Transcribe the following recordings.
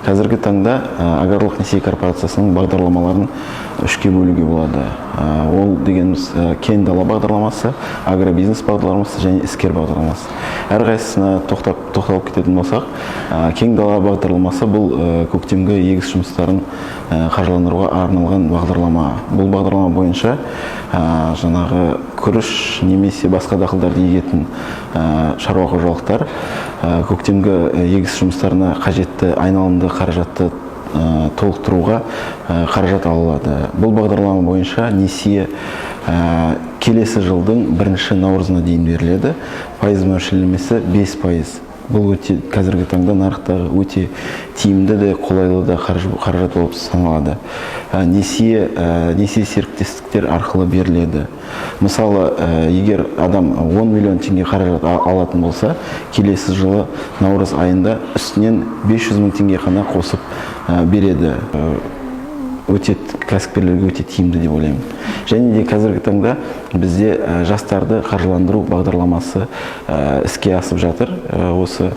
Қазіргі таңда аграрлық несие корпорациясының бағдарламаларын үшке бөлуге болады. Ол дегеніміз кен дала бағдарламасы, агробизнес бағдарламасы және іскер бағдарламасы. Әрқайсысына тоқталып кететін болсақ, кен дала бағдарламасы бұл көктемгі егіс жұмыстарын қаржыландыруға арналған бағдарлама. Бұл бағдарлама бойынша жаңағы күріш немесе басқа дақылдарды егетін шаруа қожалықтар көктемгі егіс жұмыстарына қажетті айналымды қаражатты толықтыруға қаражат алады. Бұл бағдарлама бойынша несие келесі жылдың 1 наурызына дейін беріледі. Пайыз мөлшерлемесі 5%. Бұл өте қазіргі таңда нарықтағы өте тиімді де қолайлы да қаражат болып саналады. Несие серіктестіктер арқылы беріледі. Мысалы, егер адам 10 миллион теңге қаражат алатын болса, келесі жылы наурыз айында үстінен 500 мың теңге ғана қосып береді. Кәсіпкерлерге өте тиімді деп ойлаймын. Және де қазіргі таңда бізде жастарды қаржыландыру бағдарламасы іске асып жатыр. Осы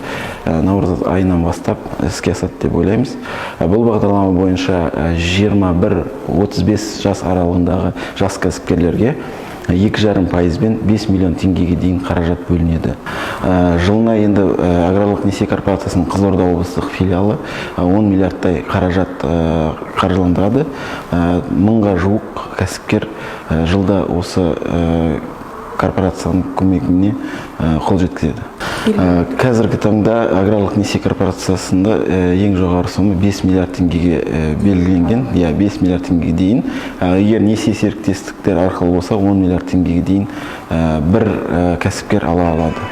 наурыз айынан бастап іске асады деп ойлаймыз. Бұл бағдарлама бойынша 21-35 жас аралығындағы жас кәсіпкерлерге 2,5%-бен 5 миллион теңгеге дейін қаражат бөлінеді. Жылына енді аграрлық несие корпорациясының Қызылорда облыстық филиалы 10 миллиардтай қаражат қаржыландырады. 1000-ға жуық кәсіпкер жылда осы корпорацияның көмегіне қол жеткізеді. Қазіргі таңда аграрлық несие корпорациясында ең жоғары сома 5 миллиард теңгеге белгіленген, 5 миллиард теңгеге дейін. Егер несие серіктестіктер арқылы болса, 10 миллиард теңгеге дейін бір кәсіпкер ала алады.